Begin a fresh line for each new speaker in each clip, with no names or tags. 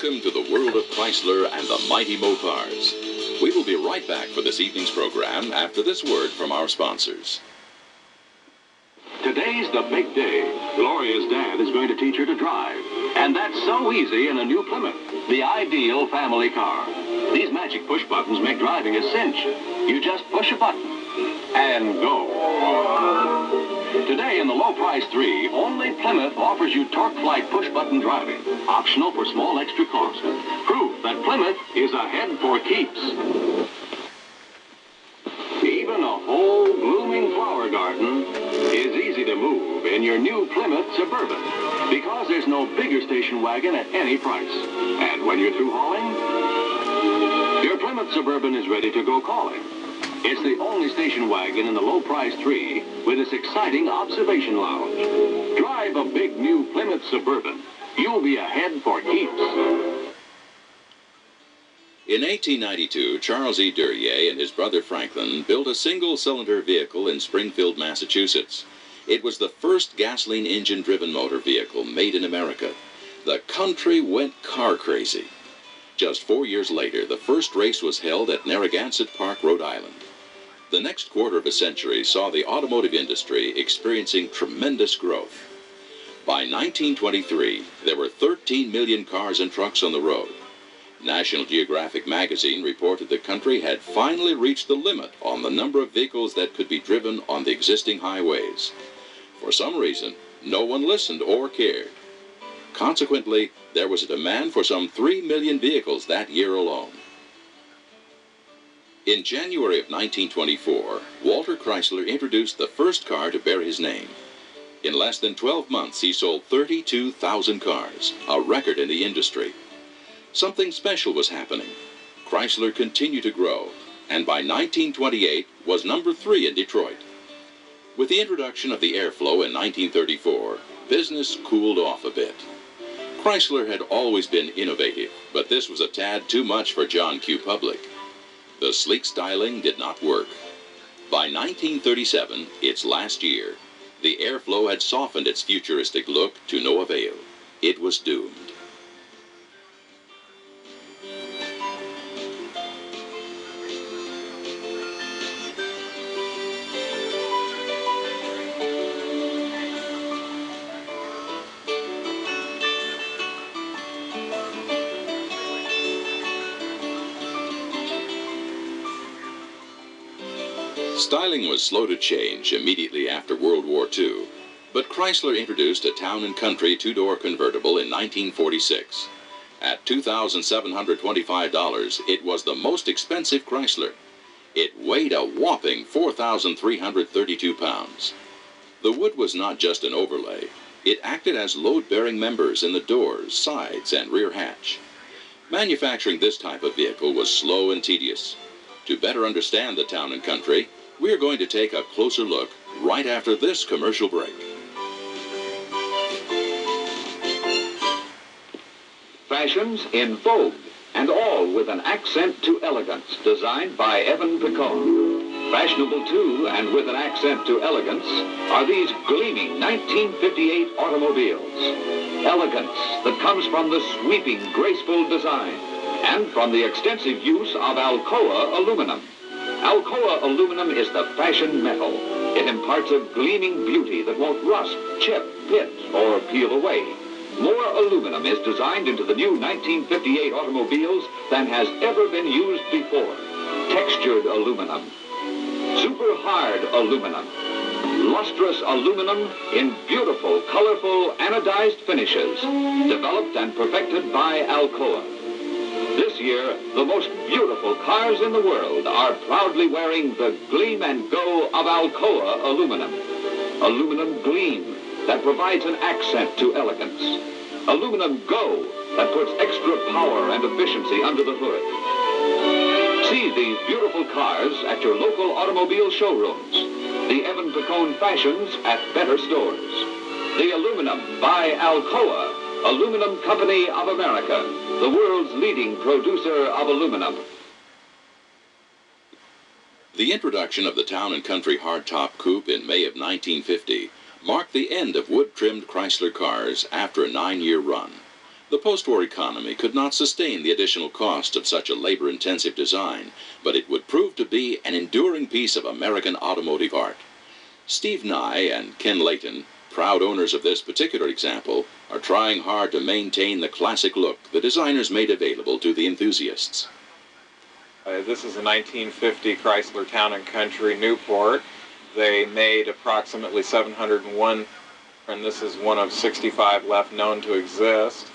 Welcome to the world of Chrysler and the mighty MOPARs. We will be right back for this evening's program after this word from our sponsors.
Today's the big day. Gloria's dad is going to teach her to drive. And that's so easy in a new Plymouth, the ideal family car. These magic push buttons make driving a cinch. You just push a button and go. Today in the low price 3, only Plymouth offers you torque-flight push-button driving, optional for small extra cost. Proof that Plymouth is ahead for keeps. Even a whole blooming flower garden is easy to move in your new Plymouth Suburban because there's no bigger station wagon at any price. And when you're through hauling, your Plymouth Suburban is ready to go calling. It's the only station wagon in the low price 3 with this exciting observation lounge. Drive a big new Plymouth Suburban. You'll be ahead for keeps.
In 1892, Charles E. Duryea and his brother Franklin built a single-cylinder vehicle in Springfield, Massachusetts. It was the first gasoline engine-driven motor vehicle made in America. The country went car crazy. Just 4 years later, the first race was held at Narragansett Park, Rhode Island. The next quarter of a century saw the automotive industry experiencing tremendous growth. By 1923, there were 13 million cars and trucks on the road. National Geographic magazine reported the country had finally reached the limit on the number of vehicles that could be driven on the existing highways. For some reason, no one listened or cared. Consequently, there was a demand for some 3 million vehicles that year alone. In January of 1924, Walter Chrysler introduced the first car to bear his name. In less than 12 months, he sold 32,000 cars, a record in the industry. Something special was happening. Chrysler continued to grow, and by 1928 was number 3 in Detroit. With the introduction of the airflow in 1934, business cooled off a bit. Chrysler had always been innovative, but this was a tad too much for John Q. Public. The sleek styling did not work. By 1937, its last year, the airflow had softened its futuristic look to no avail. It was doomed. Styling was slow to change immediately after World War II, but Chrysler introduced a Town & Country two-door convertible in 1946. At $2,725, it was the most expensive Chrysler. It weighed a whopping 4,332 pounds. The wood was not just an overlay. It acted as load-bearing members in the doors, sides, and rear hatch. Manufacturing this type of vehicle was slow and tedious. To better understand the Town & Country, we are going to take a closer look right after this commercial break.
Fashions in vogue, and all with an accent to elegance, designed by Evan Picone. Fashionable too, and with an accent to elegance, are these gleaming 1958 automobiles. Elegance that comes from the sweeping, graceful design, and from the extensive use of Alcoa aluminum. Alcoa aluminum is the fashion metal. It imparts a gleaming beauty that won't rust, chip, pit, or peel away. More aluminum is designed into the new 1958 automobiles than has ever been used before. Textured aluminum, super hard aluminum, lustrous aluminum in beautiful, colorful, anodized finishes, developed and perfected by Alcoa. This year, the most beautiful cars in the world are proudly wearing the gleam and go of Alcoa aluminum. Aluminum gleam that provides an accent to elegance. Aluminum go that puts extra power and efficiency under the hood. See these beautiful cars at your local automobile showrooms. The Evan Picone Fashions at better stores. The aluminum by Alcoa, Aluminum Company of America, the world's leading producer of aluminum.
The introduction of the Town & Country hardtop coupe in May of 1950 marked the end of wood-trimmed Chrysler cars after a 9-year run. The post-war economy could not sustain the additional cost of such a labor-intensive design, but it would prove to be an enduring piece of American automotive art. Steve Nye and Ken Layton, proud owners of this particular example, are trying hard to maintain the classic look the designers made available to the enthusiasts.
This is a 1950 Chrysler Town & Country Newport. They made approximately 701, and this is one of 65 left known to exist.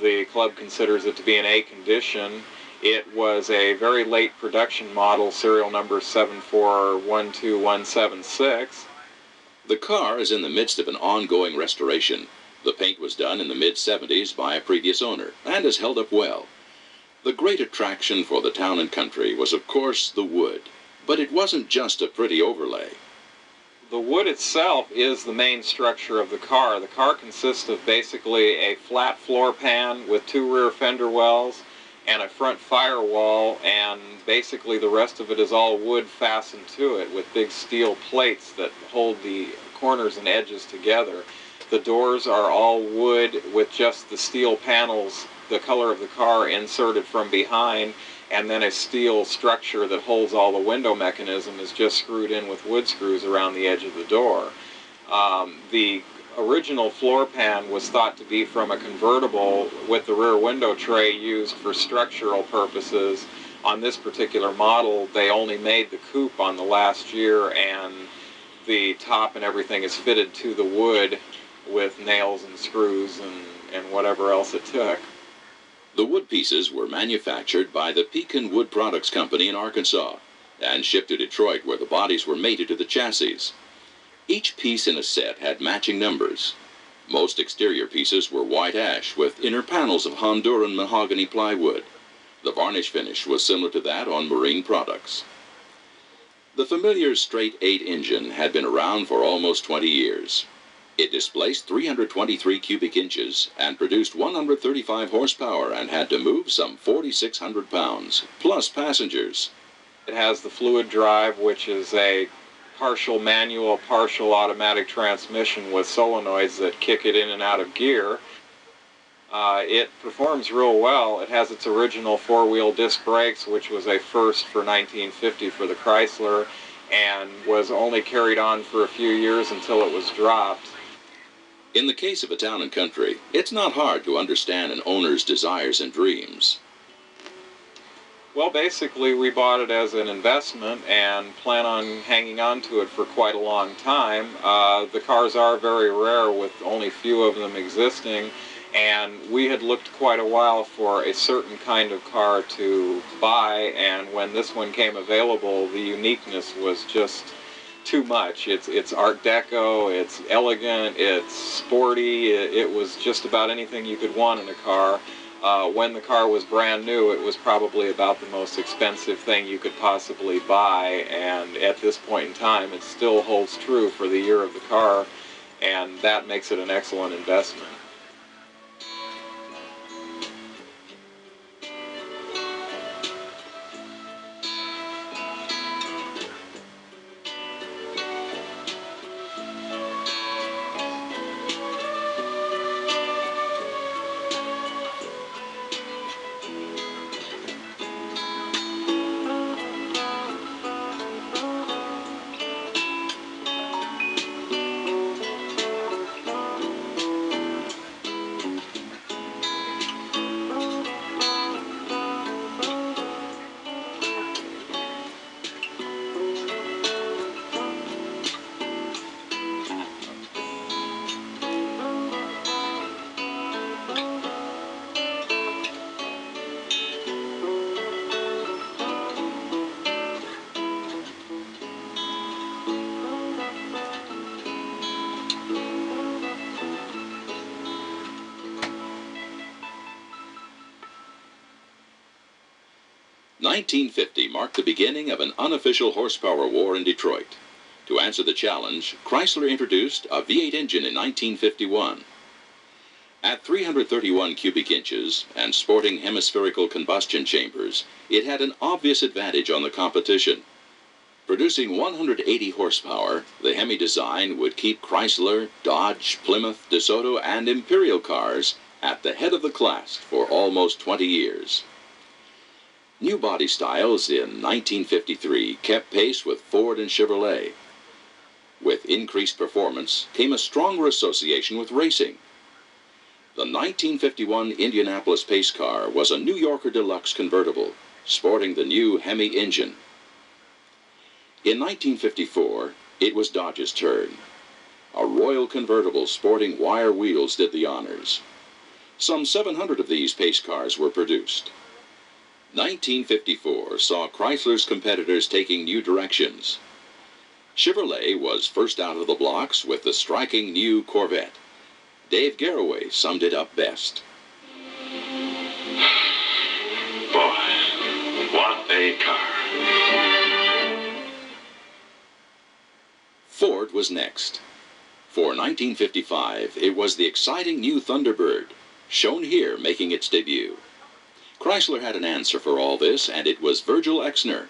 The club considers it to be in A condition. It was a very late production model, serial number 7412176.
The car is in the midst of an ongoing restoration. The paint was done in the mid-70s by a previous owner and has held up well. The great attraction for the Town & Country was, of course, the wood. But it wasn't just a pretty overlay.
The wood itself is the main structure of the car. The car consists of basically a flat floor pan with 2 rear fender wells and a front firewall, and basically the rest of it is all wood fastened to it with big steel plates that hold the corners and edges together. The doors are all wood with just the steel panels, the color of the car, inserted from behind, and then a steel structure that holds all the window mechanism is just screwed in with wood screws around the edge of the door. The original floor pan was thought to be from a convertible with the rear window tray used for structural purposes. On this particular model, they only made the coupe on the last year, and the top and everything is fitted to the wood with nails and screws and whatever else it took.
The wood pieces were manufactured by the Pekin Wood Products Company in Arkansas and shipped to Detroit, where the bodies were mated to the chassis. Each piece in a set had matching numbers. Most exterior pieces were white ash with inner panels of Honduran mahogany plywood. The varnish finish was similar to that on marine products. The familiar straight 8 engine had been around for almost 20 years. It displaced 323 cubic inches and produced 135 horsepower and had to move some 4,600 pounds, plus passengers.
It has the fluid drive, which is a partial manual, partial automatic transmission with solenoids that kick it in and out of gear. It performs real well. It has its original 4-wheel disc brakes, which was a first for 1950 for the Chrysler, and was only carried on for a few years until it was dropped.
In the case of a Town & Country, it's not hard to understand an owner's desires and dreams.
Well, basically, we bought it as an investment and plan on hanging on to it for quite a long time. The cars are very rare, with only few of them existing, and we had looked quite a while for a certain kind of car to buy, and when this one came available, the uniqueness was just too much. It's Art Deco, it's elegant, it's sporty, it was just about anything you could want in a car. When the car was brand new, it was probably about the most expensive thing you could possibly buy, and at this point in time it still holds true for the year of the car, and that makes it an excellent investment.
(1950) marked the beginning of an unofficial horsepower war in Detroit. To answer the challenge, Chrysler introduced a V8 engine in 1951. At 331 cubic inches and sporting hemispherical combustion chambers, it had an obvious advantage on the competition. Producing 180 horsepower, the Hemi design would keep Chrysler, Dodge, Plymouth, DeSoto, and Imperial cars at the head of the class for almost 20 years. New body styles in 1953 kept pace with Ford and Chevrolet. With increased performance came a stronger association with racing. The 1951 Indianapolis Pace Car was a New Yorker Deluxe convertible, sporting the new Hemi engine. In 1954, it was Dodge's turn. A Royal convertible sporting wire wheels did the honors. Some 700 of these pace cars were produced. 1954 saw Chrysler's competitors taking new directions. Chevrolet was first out of the blocks with the striking new Corvette. Dave Garraway summed it up best.
Boy, what a car.
Ford was next. For 1955, it was the exciting new Thunderbird, shown here making its debut. Chrysler had an answer for all this, and it was Virgil Exner.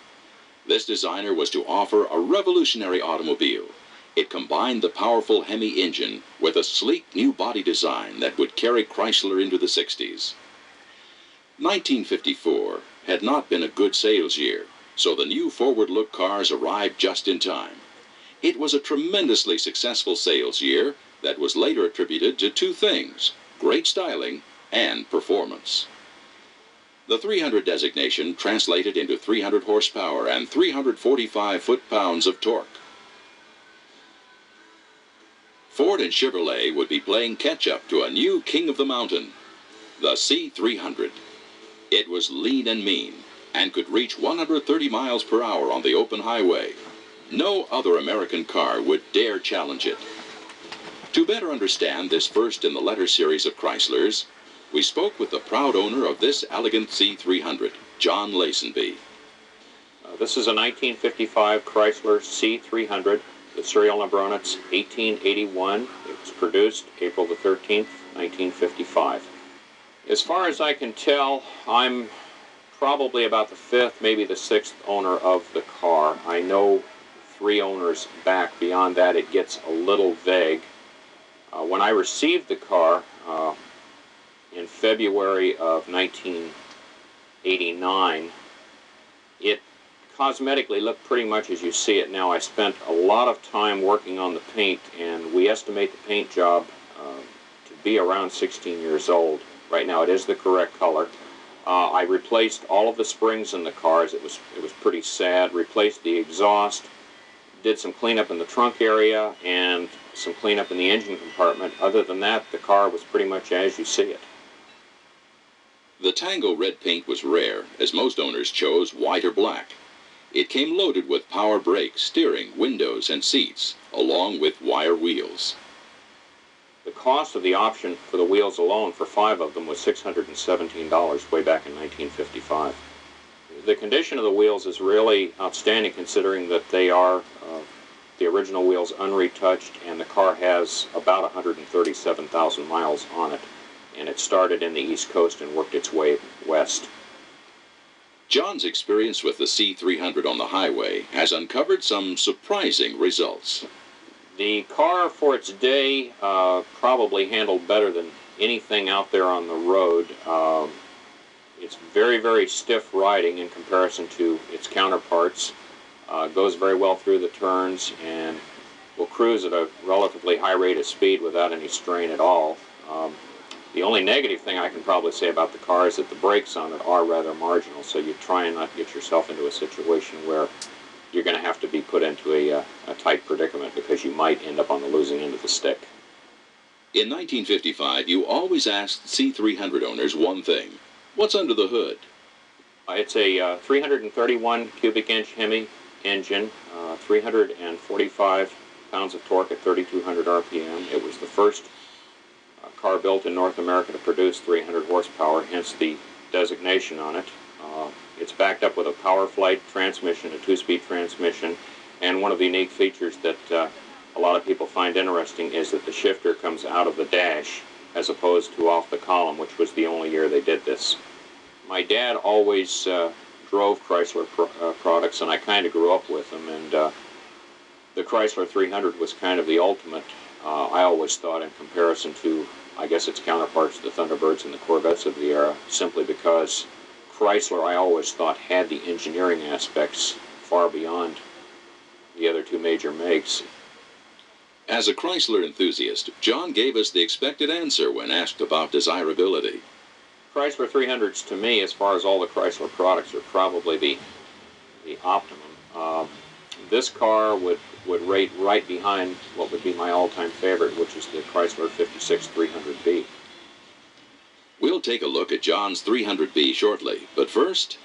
This designer was to offer a revolutionary automobile. It combined the powerful Hemi engine with a sleek new body design that would carry Chrysler into the 60s. 1954 had not been a good sales year, so the new forward-look cars arrived just in time. It was a tremendously successful sales year that was later attributed to two things: great styling and performance. The 300 designation translated into 300 horsepower and 345 foot-pounds of torque. Ford and Chevrolet would be playing catch-up to a new king of the mountain, the C300. It was lean and mean and could reach 130 miles per hour on the open highway. No other American car would dare challenge it. To better understand this first in the letter series of Chryslers, we spoke with the proud owner of this elegant C300, John Lazenby.
This is a 1955 Chrysler C300. The serial number on it's 1881. It was produced April the 13th, 1955. As far as I can tell, I'm probably about the fifth, maybe the sixth owner of the car. I know 3 owners back. Beyond that, it gets a little vague. When I received the car in February of 1989, it cosmetically looked pretty much as you see it now. I spent a lot of time working on the paint, and we estimate the paint job to be around 16 years old. Right now it is the correct color. I replaced all of the springs in the cars. It was pretty sad. Replaced the exhaust, did some cleanup in the trunk area, and some cleanup in the engine compartment. Other than that, the car was pretty much as you see it.
The Tango red paint was rare, as most owners chose white or black. It came loaded with power brakes, steering, windows, and seats, along with wire wheels.
The cost of the option for the wheels alone for 5 of them was $617 way back in 1955. The condition of the wheels is really outstanding, considering that they are the original wheels unretouched, and the car has about 137,000 miles on it, and it started in the East Coast and worked its way west.
John's experience with the C300 on the highway has uncovered some surprising results.
The car, for its day, probably handled better than anything out there on the road. It's very, very stiff riding in comparison to its counterparts. Goes very well through the turns and will cruise at a relatively high rate of speed without any strain at all. The only negative thing I can probably say about the car is that the brakes on it are rather marginal, so you try and not get yourself into a situation where you're going to have to be put into a tight predicament, because you might end up on the losing end of the stick.
In 1955, you always asked C300 owners one thing: what's under the hood?
It's a 331 cubic inch Hemi engine, 345 pounds of torque at 3,200 RPM. It was the first car built in North America to produce 300 horsepower, hence the designation on it. It's backed up with a Power Flight transmission, a 2-speed transmission, and one of the unique features that a lot of people find interesting is that the shifter comes out of the dash as opposed to off the column, which was the only year they did this. My dad always drove Chrysler products, and I kind of grew up with them, and the Chrysler 300 was kind of the ultimate. I always thought in comparison to, I guess, its counterparts, the Thunderbirds and the Corvettes of the era, simply because Chrysler, I always thought, had the engineering aspects far beyond the other two major makes.
As a Chrysler enthusiast, John gave us the expected answer when asked about desirability.
Chrysler 300s, to me, as far as all the Chrysler products, are probably the optimum. This car would rate right behind what would be my all-time favorite, which is the Chrysler 56 300B.
We'll take a look at John's 300B shortly, but first,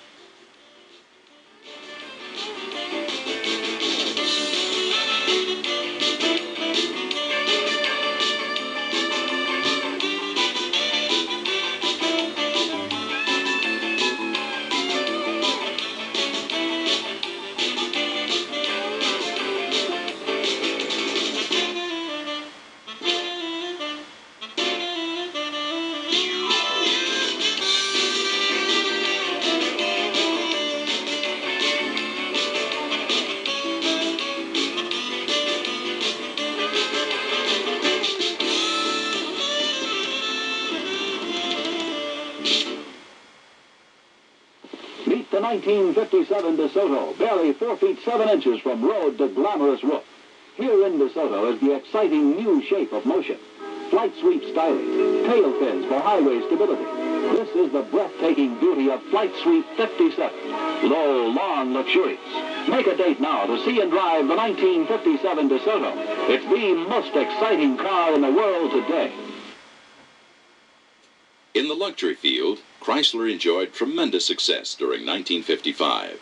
Meet the 1957 DeSoto, barely 4 feet 7 inches from road to glamorous roof. Here in DeSoto is the exciting new shape of motion. Flight sweep styling, tail fins for highway stability. This is the breathtaking beauty of Flight Sweep 57. Low, long, luxurious. Make a date now to see and drive the 1957 DeSoto. It's the most exciting car in the world today.
in the luxury field, Chrysler enjoyed tremendous success during 1955.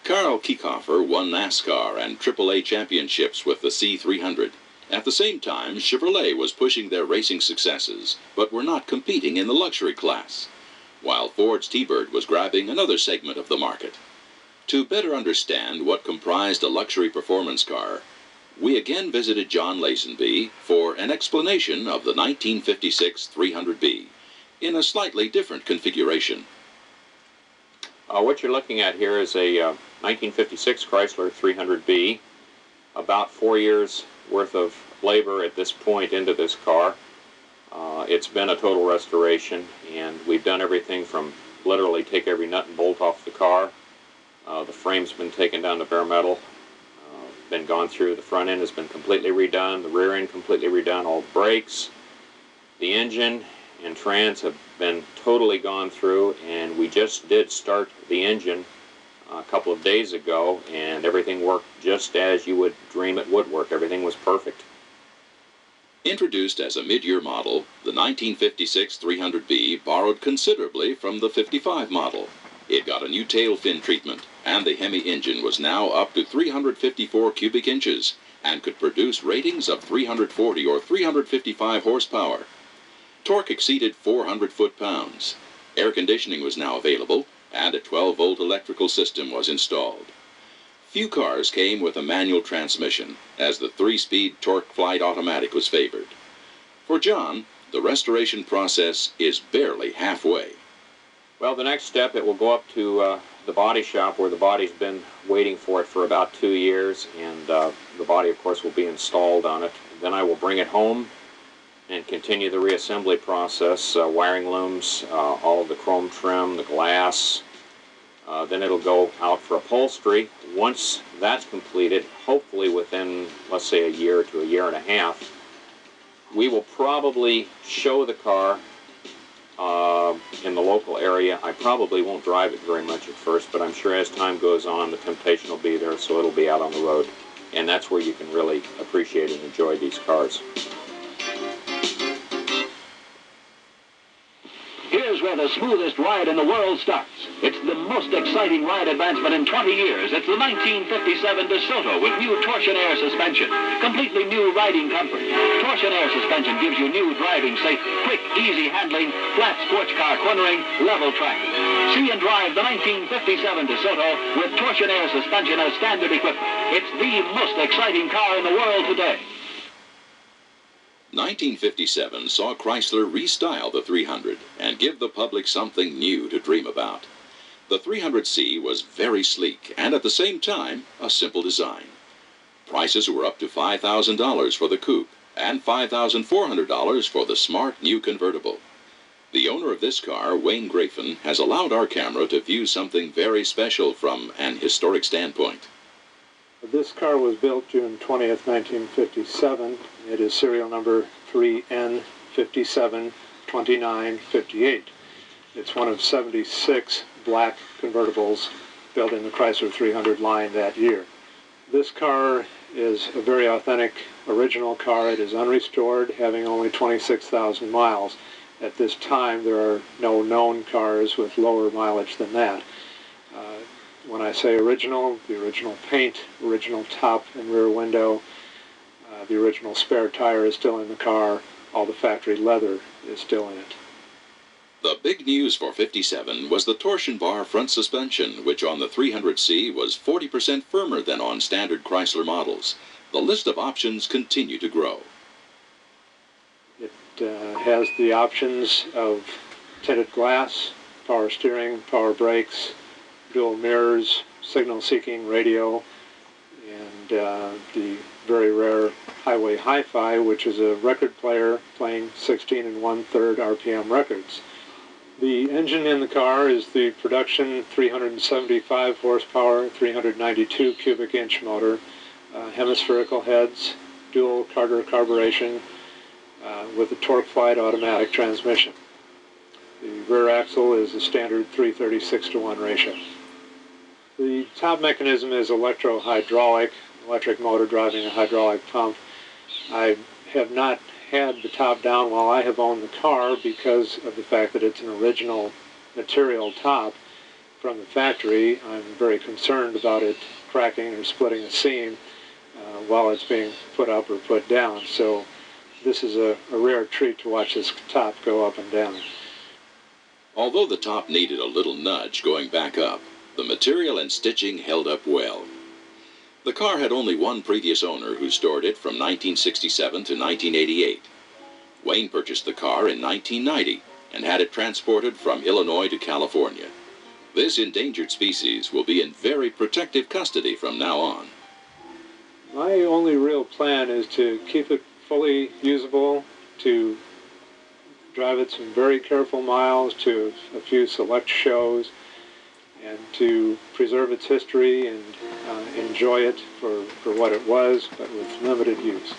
Karl Kiekhofer won NASCAR and AAA championships with the C300. At the same time, Chevrolet was pushing their racing successes, but were not competing in the luxury class, while Ford's T-Bird was grabbing another segment of the market. To better understand what comprised a luxury performance car, we again visited John Lazenby for an explanation of the 1956 300B in a slightly different configuration.
What you're looking at here is a 1956 Chrysler 300B, about 4 years worth of labor at this point into this car. It's been a total restoration, and we've done everything from literally take every nut and bolt off the car. The frame's been taken down to bare metal, been gone through. The front end has been completely redone, the rear end completely redone, all the brakes, the engine and trans have been totally gone through, and we just did start the engine a couple of days ago, and everything worked just as you would dream it would work. Everything was perfect.
Introduced as a mid-year model, the 1956 300B borrowed considerably from the 55 model. It got a new tail fin treatment, and the Hemi engine was now up to 354 cubic inches and could produce ratings of 340 or 355 horsepower. Torque exceeded 400 foot-pounds. Air conditioning was now available, and a 12-volt electrical system was installed. Few cars came with a manual transmission, as the 3-speed torque flight automatic was favored. For John, the restoration process is barely halfway.
Well, the next step, it will go up to the body shop, where the body's been waiting for it for about 2 years, and the body, of course, will be installed on it. Then I will bring it home and continue the reassembly process, wiring looms, all of the chrome trim, the glass. Then it'll go out for upholstery. Once that's completed, hopefully within, let's say, a year to a year and a half, we will probably show the car in the local area. I probably won't drive it very much at first, but I'm sure as time goes on, the temptation will be there, so it'll be out on the road. And that's where you can really appreciate and enjoy these cars.
Here's where the smoothest ride in the world starts. It's the most exciting ride advancement in 20 years. It's the 1957 DeSoto with new torsion air suspension. Completely new riding comfort. Torsion air suspension gives you new driving safety, quick, easy handling, flat sports car cornering, level track. See and drive the 1957 DeSoto with torsion air suspension as standard equipment. It's the most exciting car in the world today.
1957 saw Chrysler restyle the 300 and give the public something new to dream about. The 300C was very sleek and at the same time a simple design. Prices were up to $5,000 for the coupe, and $5,400 for the smart new convertible. The owner of this car, Wayne Grafin, has allowed our camera to view something very special from an historic standpoint.
This car was built June 20th, 1957. It is serial number 3N572958. It's one of 76 black convertibles built in the Chrysler 300 line that year. This car is a very authentic original car. It is unrestored, having only 26,000 miles. At this time, there are no known cars with lower mileage than that. When I say original, the original paint, original top and rear window, the original spare tire is still in the car. All the factory leather is still in it.
The big news for 57 was the torsion bar front suspension, which on the 300C was 40% firmer than on standard Chrysler models. The list of options continue to grow.
It has the options of tinted glass, power steering, power brakes, dual mirrors, signal-seeking radio, and the very rare Highway Hi-Fi, which is a record player playing 16 1/3 RPM records. The engine in the car is the production 375 horsepower, 392 cubic inch motor, hemispherical heads, dual Carter carburation with a torque-flight automatic transmission. The rear axle is a standard 336:1 ratio. The top mechanism is electro-hydraulic, electric motor driving a hydraulic pump. I have not had the top down while I have owned the car because of the fact that it's an original material top from the factory. I'm very concerned about it cracking or splitting a seam while it's being put up or put down. So this is a rare treat to watch this top go up and down.
Although the top needed a little nudge going back up, the material and stitching held up well. The car had only one previous owner who stored it from 1967 to 1988. Wayne purchased the car in 1990 and had it transported from Illinois to California. This endangered species will be in very protective custody from now on.
My only real plan is to keep it fully usable, to drive it some very careful miles to a few select shows, and to preserve its history and enjoy it for what it was, but with limited use.